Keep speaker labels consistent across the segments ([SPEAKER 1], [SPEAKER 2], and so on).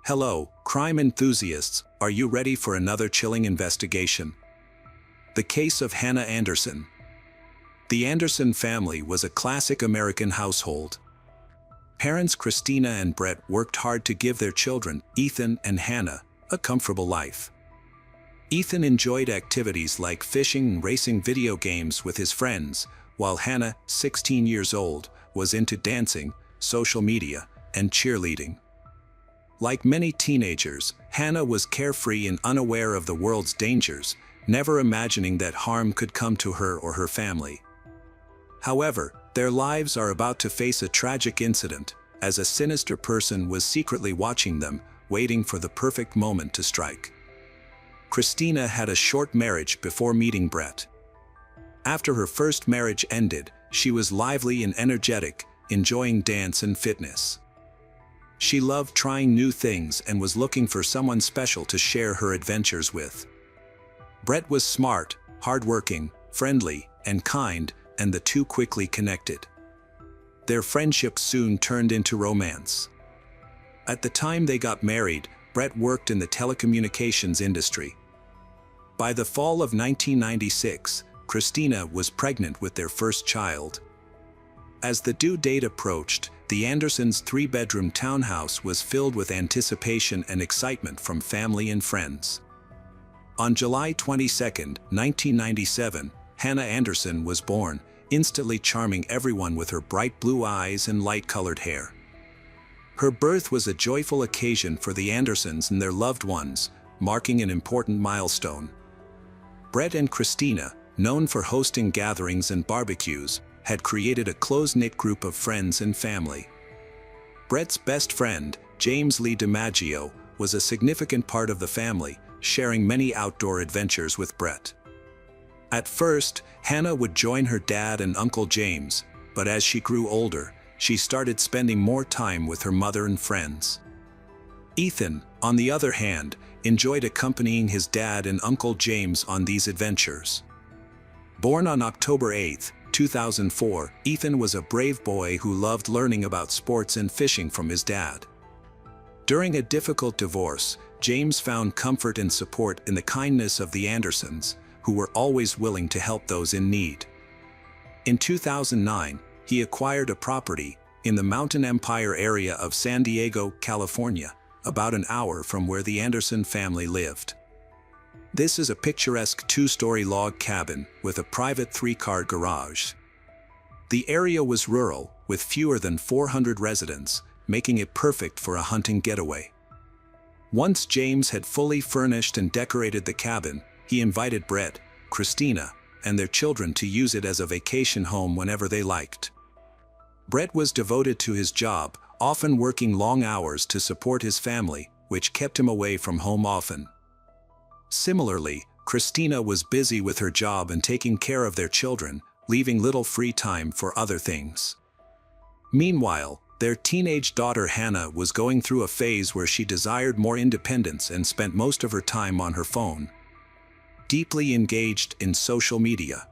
[SPEAKER 1] Hello, crime enthusiasts, are you ready for another chilling investigation? The case of Hannah Anderson. The Anderson family was a classic American household. Parents Christina and Brett worked hard to give their children, Ethan and Hannah, a comfortable life. Ethan enjoyed activities like fishing and racing video games with his friends, while Hannah, 16 years old, was into dancing, social media, and cheerleading. Like many teenagers, Hannah was carefree and unaware of the world's dangers, never imagining that harm could come to her or her family. However, their lives are about to face a tragic incident, as a sinister person was secretly watching them, waiting for the perfect moment to strike. Christina had a short marriage before meeting Brett. After her first marriage ended, she was lively and energetic, enjoying dance and fitness. She loved trying new things and was looking for someone special to share her adventures with. Brett was smart, hardworking, friendly, and kind, and the two quickly connected. Their friendship soon turned into romance. At the time they got married, Brett worked in the telecommunications industry. By the fall of 1996, Christina was pregnant with their first child. As the due date approached, the Andersons' three-bedroom townhouse was filled with anticipation and excitement from family and friends. On July 22, 1997, Hannah Anderson was born, instantly charming everyone with her bright blue eyes and light-colored hair. Her birth was a joyful occasion for the Andersons and their loved ones, marking an important milestone. Brett and Christina, known for hosting gatherings and barbecues, had created a close-knit group of friends and family. Brett's best friend, James Lee DiMaggio, was a significant part of the family, sharing many outdoor adventures with Brett. At first, Hannah would join her dad and Uncle James, but as she grew older, she started spending more time with her mother and friends. Ethan, on the other hand, enjoyed accompanying his dad and Uncle James on these adventures. Born on October 8, 2004, Ethan was a brave boy who loved learning about sports and fishing from his dad. During a difficult divorce, James found comfort and support in the kindness of the Andersons, who were always willing to help those in need. In 2009, he acquired a property in the Mountain Empire area of San Diego, California, about an hour from where the Anderson family lived. This is a picturesque two-story log cabin with a private three-car garage. The area was rural, with fewer than 400 residents, making it perfect for a hunting getaway. Once James had fully furnished and decorated the cabin, he invited Brett, Christina, and their children to use it as a vacation home whenever they liked. Brett was devoted to his job, often working long hours to support his family, which kept him away from home often. Similarly, Christina was busy with her job and taking care of their children, leaving little free time for other things. Meanwhile, their teenage daughter Hannah was going through a phase where she desired more independence and spent most of her time on her phone, deeply engaged in social media.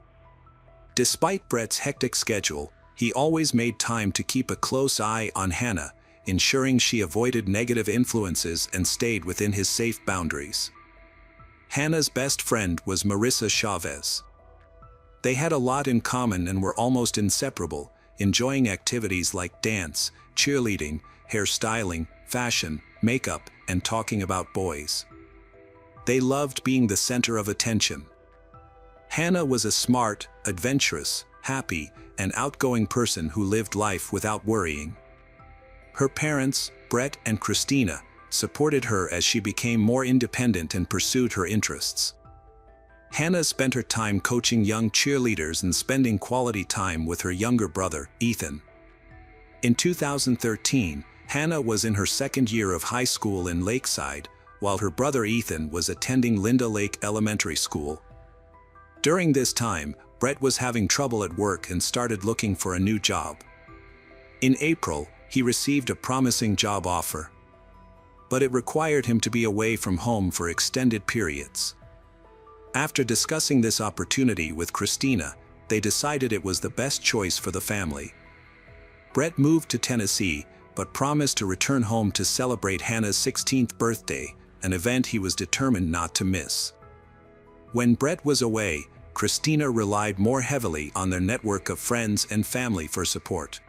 [SPEAKER 1] Despite Brett's hectic schedule, he always made time to keep a close eye on Hannah, ensuring she avoided negative influences and stayed within his safe boundaries. Hannah's best friend was Marissa Chavez. They had a lot in common and were almost inseparable, enjoying activities like dance, cheerleading, hairstyling, fashion, makeup, and talking about boys. They loved being the center of attention. Hannah was a smart, adventurous, happy, and outgoing person who lived life without worrying. Her parents, Brett and Christina, supported her as she became more independent and pursued her interests. Hannah spent her time coaching young cheerleaders and spending quality time with her younger brother, Ethan. In 2013, Hannah was in her second year of high school in Lakeside, while her brother Ethan was attending Linda Lake Elementary School. During this time, Brett was having trouble at work and started looking for a new job. In April, he received a promising job offer, but it required him to be away from home for extended periods. After discussing this opportunity with Christina, they decided it was the best choice for the family. Brett moved to Tennessee, but promised to return home to celebrate Hannah's 16th birthday, an event he was determined not to miss. When Brett was away, Christina relied more heavily on their network of friends and family for support.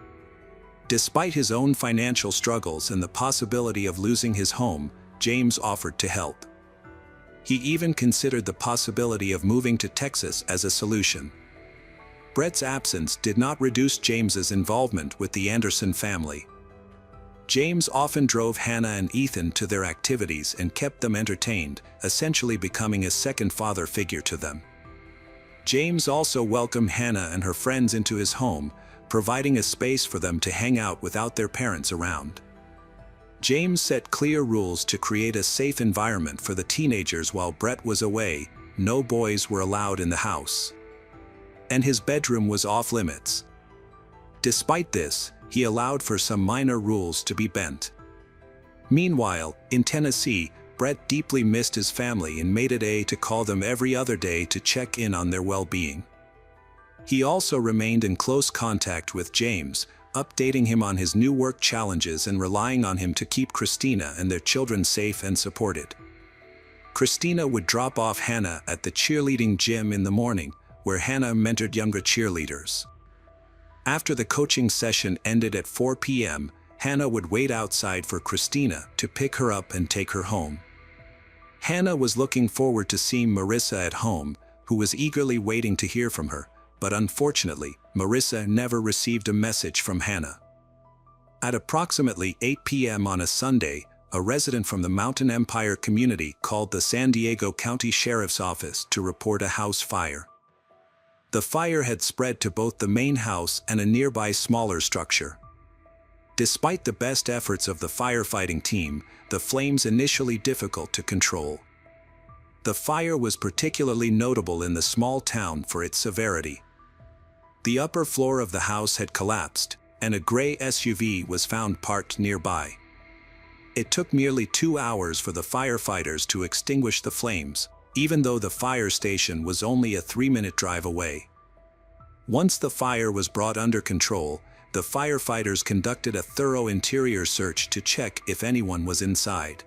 [SPEAKER 1] Despite his own financial struggles and the possibility of losing his home, James offered to help. He even considered the possibility of moving to Texas as a solution. Brett's absence did not reduce James's involvement with the Anderson family. James often drove Hannah and Ethan to their activities and kept them entertained, essentially becoming a second father figure to them. James also welcomed Hannah and her friends into his home, providing a space for them to hang out without their parents around. James set clear rules to create a safe environment for the teenagers while Brett was away. No boys were allowed in the house, and his bedroom was off limits. Despite this, he allowed for some minor rules to be bent. Meanwhile, in Tennessee, Brett deeply missed his family and made it to call them every other day to check in on their well-being. He also remained in close contact with James, updating him on his new work challenges and relying on him to keep Christina and their children safe and supported. Christina would drop off Hannah at the cheerleading gym in the morning, where Hannah mentored younger cheerleaders. After the coaching session ended at 4 p.m., Hannah would wait outside for Christina to pick her up and take her home. Hannah was looking forward to seeing Marissa at home, who was eagerly waiting to hear from her, but unfortunately, Marissa never received a message from Hannah. At approximately 8 p.m. on a Sunday, a resident from the Mountain Empire community called the San Diego County Sheriff's Office to report a house fire. The fire had spread to both the main house and a nearby smaller structure. Despite the best efforts of the firefighting team, the flames initially difficult to control. The fire was particularly notable in the small town for its severity. The upper floor of the house had collapsed, and a gray SUV was found parked nearby. It took nearly 2 hours for the firefighters to extinguish the flames, even though the fire station was only a 3-minute drive away. Once the fire was brought under control, the firefighters conducted a thorough interior search to check if anyone was inside.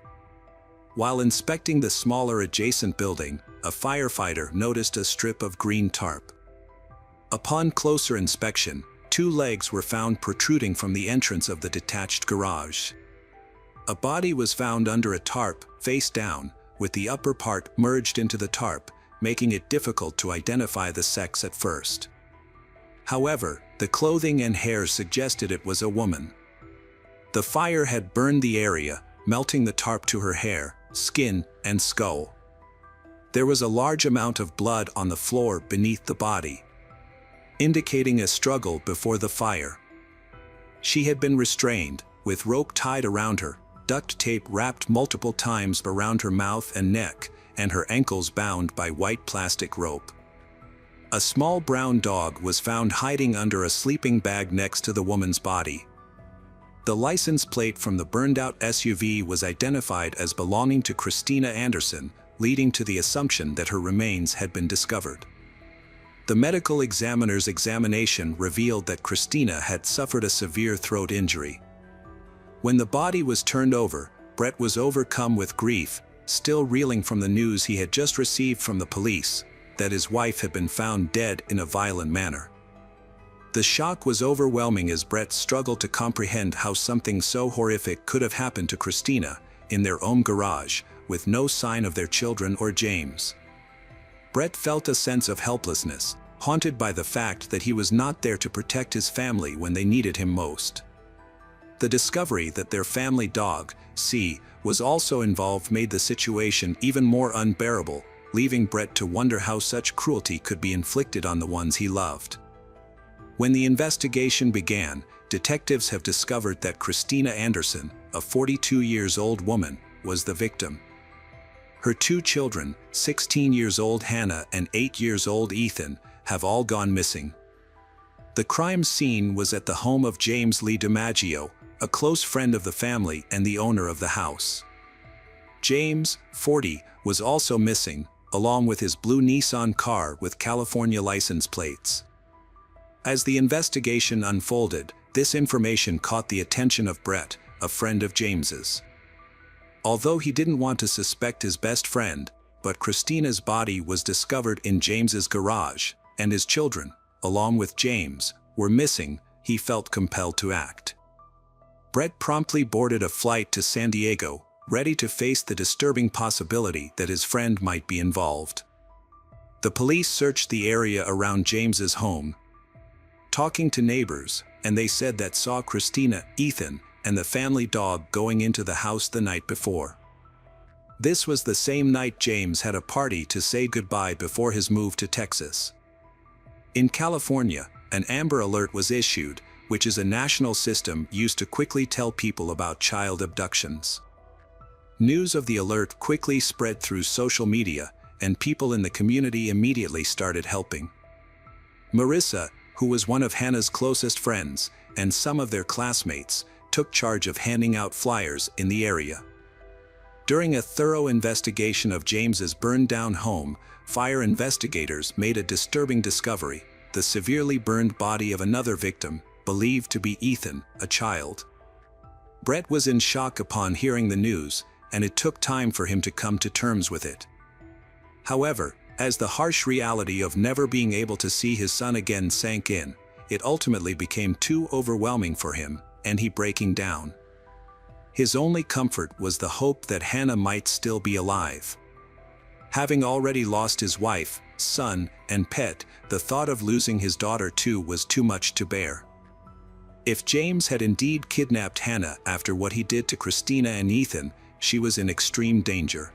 [SPEAKER 1] While inspecting the smaller adjacent building, a firefighter noticed a strip of green tarp. Upon closer inspection, 2 legs were found protruding from the entrance of the detached garage. A body was found under a tarp, face down, with the upper part merged into the tarp, making it difficult to identify the sex at first. However, the clothing and hair suggested it was a woman. The fire had burned the area, melting the tarp to her hair, skin, and skull. There was a large amount of blood on the floor beneath the body, indicating a struggle before the fire. She had been restrained, with rope tied around her, duct tape wrapped multiple times around her mouth and neck, and her ankles bound by white plastic rope. A small brown dog was found hiding under a sleeping bag next to the woman's body. The license plate from the burned-out SUV was identified as belonging to Christina Anderson, leading to the assumption that her remains had been discovered. The medical examiner's examination revealed that Christina had suffered a severe throat injury. When the body was turned over, Brett was overcome with grief, still reeling from the news he had just received from the police, that his wife had been found dead in a violent manner. The shock was overwhelming as Brett struggled to comprehend how something so horrific could have happened to Christina, in their own garage, with no sign of their children or James. Brett felt a sense of helplessness, haunted by the fact that he was not there to protect his family when they needed him most. The discovery that their family dog, C, was also involved made the situation even more unbearable, leaving Brett to wonder how such cruelty could be inflicted on the ones he loved. When the investigation began, detectives have discovered that Christina Anderson, a 42-year-old woman, was the victim. Her 2 children, 16-year-old Hannah and 8-year-old Ethan, have all gone missing. The crime scene was at the home of James Lee DiMaggio, a close friend of the family and the owner of the house. James, 40, was also missing, along with his blue Nissan car with California license plates. As the investigation unfolded, This information caught the attention of Brett, a friend of James's. Although he didn't want to suspect his best friend, but Christina's body was discovered in James's garage, and his children, along with James, were missing, he felt compelled to act. Brett promptly boarded a flight to San Diego, ready to face the disturbing possibility that his friend might be involved. The police searched the area around James's home, talking to neighbors, and they said that saw Christina, Ethan, and the family dog going into the house the night before. This was the same night James had a party to say goodbye before his move to Texas. In California, an Amber Alert was issued, which is a national system used to quickly tell people about child abductions. News of the alert quickly spread through social media, and people in the community immediately started helping. Marissa, who was one of Hannah's closest friends, and some of their classmates, took charge of handing out flyers in the area. During a thorough investigation of James's burned-down home, fire investigators made a disturbing discovery: the severely burned body of another victim, believed to be Ethan, a child. Brett was in shock upon hearing the news, and it took time for him to come to terms with it. However, as the harsh reality of never being able to see his son again sank in, it ultimately became too overwhelming for him, and he breaking down. His only comfort was the hope that Hannah might still be alive. Having already lost his wife, son, and pet, the thought of losing his daughter too was too much to bear. If James had indeed kidnapped Hannah after what he did to Christina and Ethan, she was in extreme danger.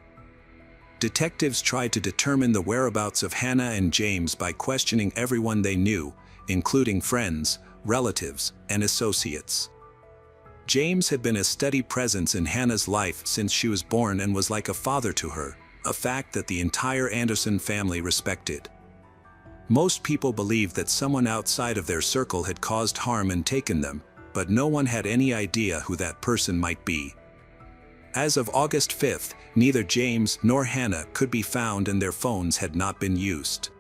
[SPEAKER 1] Detectives tried to determine the whereabouts of Hannah and James by questioning everyone they knew, including friends, relatives, and associates. James had been a steady presence in Hannah's life since she was born and was like a father to her, a fact that the entire Anderson family respected. Most people believed that someone outside of their circle had caused harm and taken them, but no one had any idea who that person might be. As of August 5th, neither James nor Hannah could be found and their phones had not been used.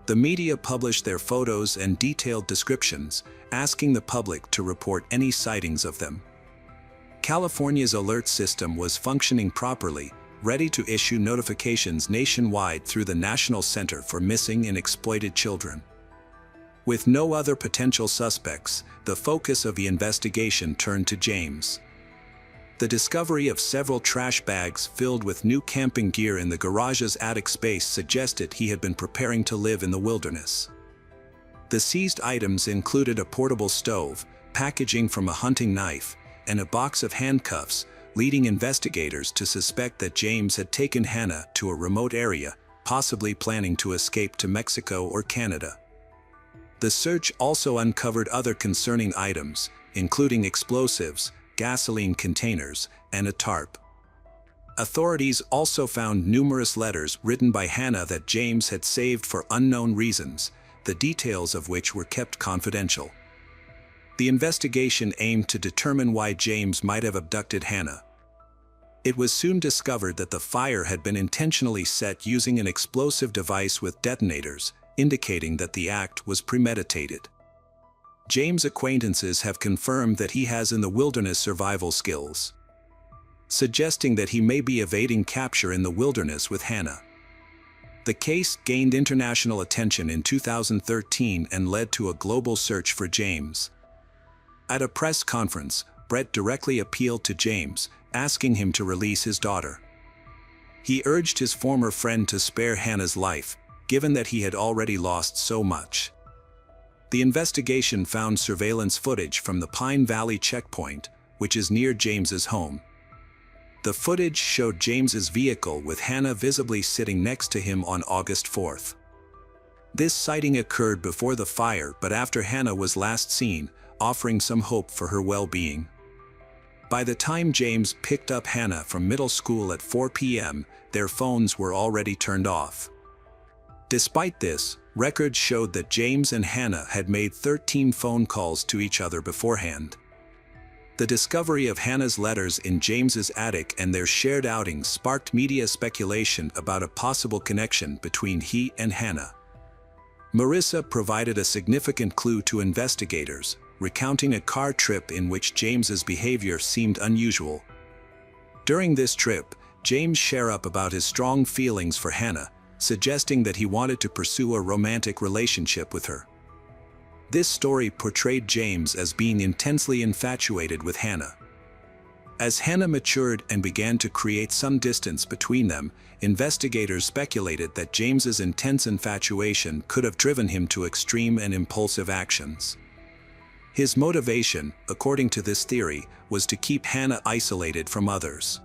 [SPEAKER 1] The media published their photos and detailed descriptions, asking the public to report any sightings of them. California's alert system was functioning properly, ready to issue notifications nationwide through the National Center for Missing and Exploited Children. With no other potential suspects, the focus of the investigation turned to James. The discovery of several trash bags filled with new camping gear in the garage's attic space suggested he had been preparing to live in the wilderness. The seized items included a portable stove, packaging from a hunting knife, and a box of handcuffs, leading investigators to suspect that James had taken Hannah to a remote area, possibly planning to escape to Mexico or Canada. The search also uncovered other concerning items, including explosives, gasoline containers, and a tarp. Authorities also found numerous letters written by Hannah that James had saved for unknown reasons, the details of which were kept confidential. The investigation aimed to determine why James might have abducted Hannah. It was soon discovered that the fire had been intentionally set using an explosive device with detonators, indicating that the act was premeditated. James' acquaintances have confirmed that he has in the wilderness survival skills, suggesting that he may be evading capture in the wilderness with Hannah. The case gained international attention in 2013 and led to a global search for James. At a press conference, Brett directly appealed to James, asking him to release his daughter. He urged his former friend to spare Hannah's life, given that he had already lost so much. The investigation found surveillance footage from the Pine Valley checkpoint, which is near James's home. The footage showed James's vehicle with Hannah visibly sitting next to him on August 4th. This sighting occurred before the fire but after Hannah was last seen, offering some hope for her well-being. By the time James picked up Hannah from middle school at 4 p.m., their phones were already turned off. Despite this, records showed that James and Hannah had made 13 phone calls to each other beforehand. The discovery of Hannah's letters in James's attic and their shared outings sparked media speculation about a possible connection between he and Hannah. Marissa provided a significant clue to investigators, recounting a car trip in which James's behavior seemed unusual. During this trip, James shared up about his strong feelings for Hannah, suggesting that he wanted to pursue a romantic relationship with her. This story portrayed James as being intensely infatuated with Hannah. As Hannah matured and began to create some distance between them, investigators speculated that James's intense infatuation could have driven him to extreme and impulsive actions. His motivation, according to this theory, was to keep Hannah isolated from others.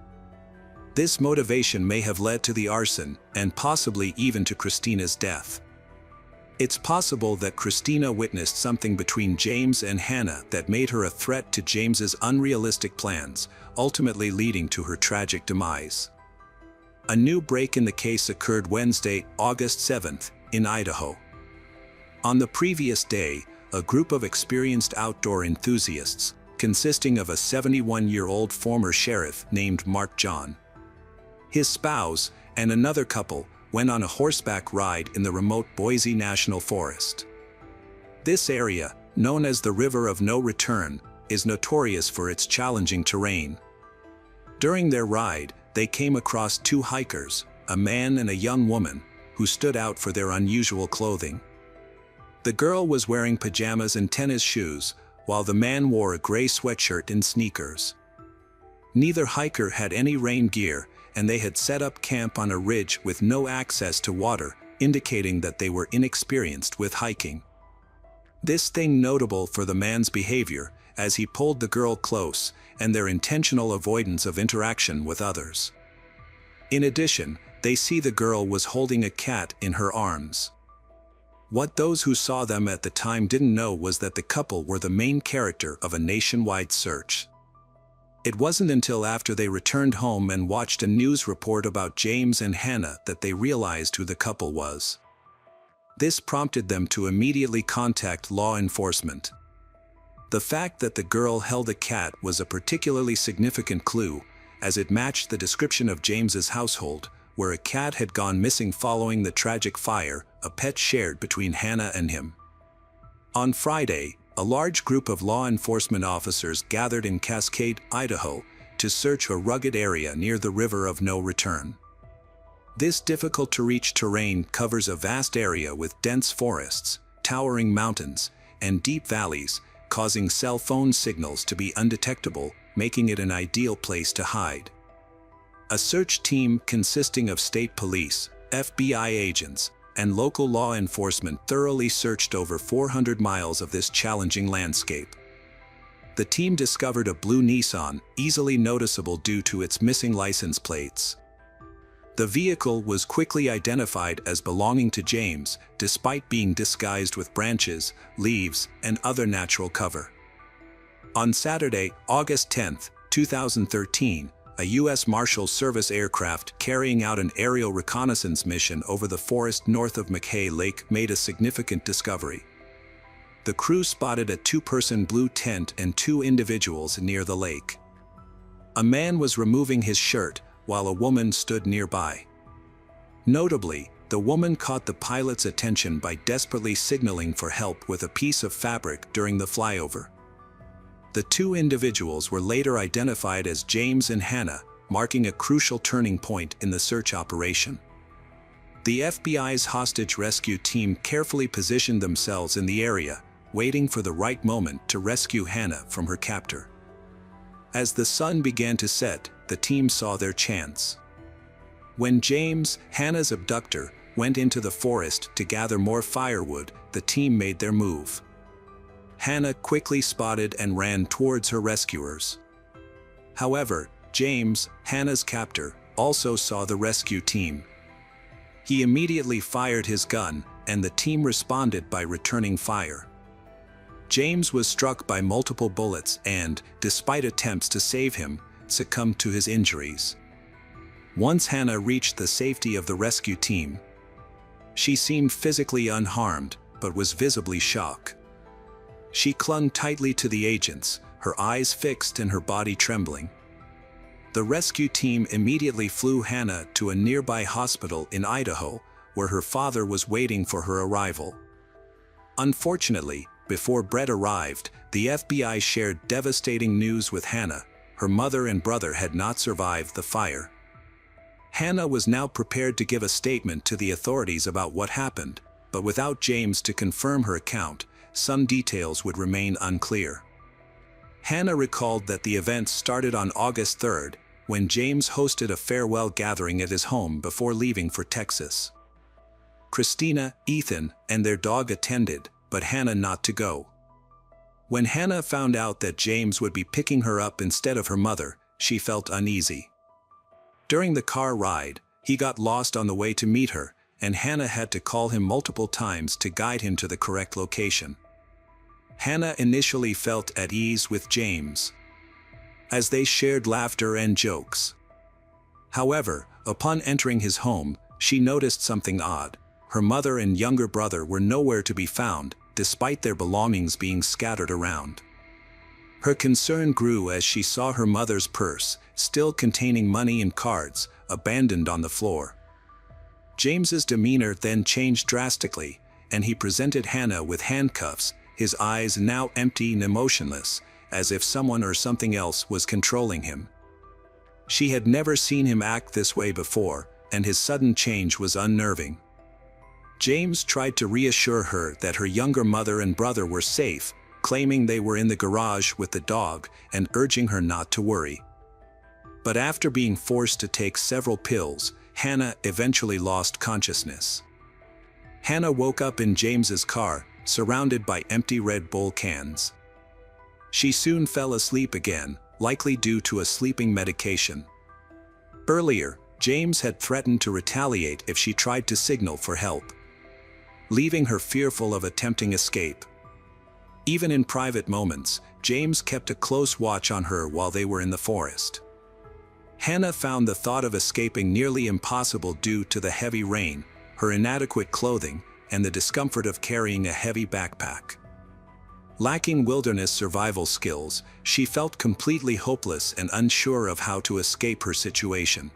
[SPEAKER 1] This motivation may have led to the arson, and possibly even to Christina's death. It's possible that Christina witnessed something between James and Hannah that made her a threat to James's unrealistic plans, ultimately leading to her tragic demise. A new break in the case occurred Wednesday, August 7th, in Idaho. On the previous day, a group of experienced outdoor enthusiasts, consisting of a 71-year-old former sheriff named Mark John, his spouse, and another couple, went on a horseback ride in the remote Boise National Forest. This area, known as the River of No Return, is notorious for its challenging terrain. During their ride, they came across two hikers, a man and a young woman, who stood out for their unusual clothing. The girl was wearing pajamas and tennis shoes, while the man wore a gray sweatshirt and sneakers. Neither hiker had any rain gear, and they had set up camp on a ridge with no access to water, indicating that they were inexperienced with hiking. This thing notable for the man's behavior, as he pulled the girl close, and their intentional avoidance of interaction with others. In addition, they see the girl was holding a cat in her arms. What those who saw them at the time didn't know was that the couple were the main character of a nationwide search. It wasn't until after they returned home and watched a news report about James and Hannah that they realized who the couple was. This prompted them to immediately contact law enforcement. The fact that the girl held a cat was a particularly significant clue, as it matched the description of James's household, where a cat had gone missing following the tragic fire, a pet shared between Hannah and him. On Friday, a large group of law enforcement officers gathered in Cascade, Idaho, to search a rugged area near the River of No Return. This difficult-to-reach terrain covers a vast area with dense forests, towering mountains, and deep valleys, causing cell phone signals to be undetectable, making it an ideal place to hide. A search team consisting of state police, FBI agents, and local law enforcement thoroughly searched over 400 miles of this challenging landscape. The team discovered a blue Nissan, easily noticeable due to its missing license plates. The vehicle was quickly identified as belonging to James, despite being disguised with branches, leaves, and other natural cover. On Saturday, August 10, 2013, a U.S. Marshals Service aircraft carrying out an aerial reconnaissance mission over the forest north of McKay Lake made a significant discovery. The crew spotted a two-person blue tent and two individuals near the lake. A man was removing his shirt, while a woman stood nearby. Notably, the woman caught the pilot's attention by desperately signaling for help with a piece of fabric during the flyover. The two individuals were later identified as James and Hannah, marking a crucial turning point in the search operation. The FBI's hostage rescue team carefully positioned themselves in the area, waiting for the right moment to rescue Hannah from her captor. As the sun began to set, the team saw their chance. When James, Hannah's abductor, went into the forest to gather more firewood, the team made their move. Hannah quickly spotted and ran towards her rescuers. However, James, Hannah's captor, also saw the rescue team. He immediately fired his gun, and the team responded by returning fire. James was struck by multiple bullets and, despite attempts to save him, succumbed to his injuries. Once Hannah reached the safety of the rescue team, she seemed physically unharmed, but was visibly shocked. She clung tightly to the agents, her eyes fixed and her body trembling. The rescue team immediately flew Hannah to a nearby hospital in Idaho, where her father was waiting for her arrival. Unfortunately, before Brett arrived, the FBI shared devastating news with Hannah. Her mother and brother had not survived the fire. Hannah was now prepared to give a statement to the authorities about what happened, but without James to confirm her account, some details would remain unclear. Hannah recalled that the event started on August 3rd, when James hosted a farewell gathering at his home before leaving for Texas. Christina, Ethan, and their dog attended, but Hannah not to go. When Hannah found out that James would be picking her up instead of her mother, she felt uneasy. During the car ride, he got lost on the way to meet her, and Hannah had to call him multiple times to guide him to the correct location. Hannah initially felt at ease with James, as they shared laughter and jokes. However, upon entering his home, she noticed something odd. Her mother and younger brother were nowhere to be found, despite their belongings being scattered around. Her concern grew as she saw her mother's purse, still containing money and cards, abandoned on the floor. James's demeanor then changed drastically, and he presented Hannah with handcuffs, his eyes now empty and emotionless, as if someone or something else was controlling him. She had never seen him act this way before, and his sudden change was unnerving. James tried to reassure her that her younger mother and brother were safe, claiming they were in the garage with the dog and urging her not to worry. But after being forced to take several pills, Hannah eventually lost consciousness. Hannah woke up in James's car, surrounded by empty Red Bull cans. She soon fell asleep again, likely due to a sleeping medication. Earlier, James had threatened to retaliate if she tried to signal for help, leaving her fearful of attempting escape. Even in private moments, James kept a close watch on her while they were in the forest. Hannah found the thought of escaping nearly impossible due to the heavy rain, her inadequate clothing, and the discomfort of carrying a heavy backpack. Lacking wilderness survival skills, she felt completely hopeless and unsure of how to escape her situation.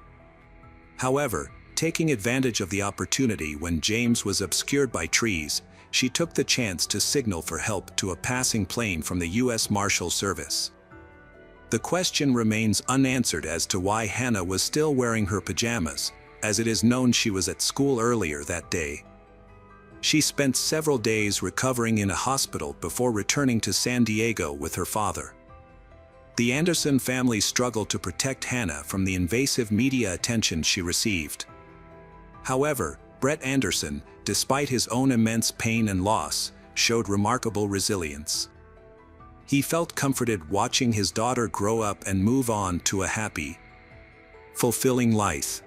[SPEAKER 1] However, taking advantage of the opportunity when James was obscured by trees, she took the chance to signal for help to a passing plane from the U.S. Marshal Service. The question remains unanswered as to why Hannah was still wearing her pajamas, as it is known she was at school earlier that day. She spent several days recovering in a hospital before returning to San Diego with her father. The Anderson family struggled to protect Hannah from the invasive media attention she received. However, Brett Anderson, despite his own immense pain and loss, showed remarkable resilience. He felt comforted watching his daughter grow up and move on to a happy, fulfilling life.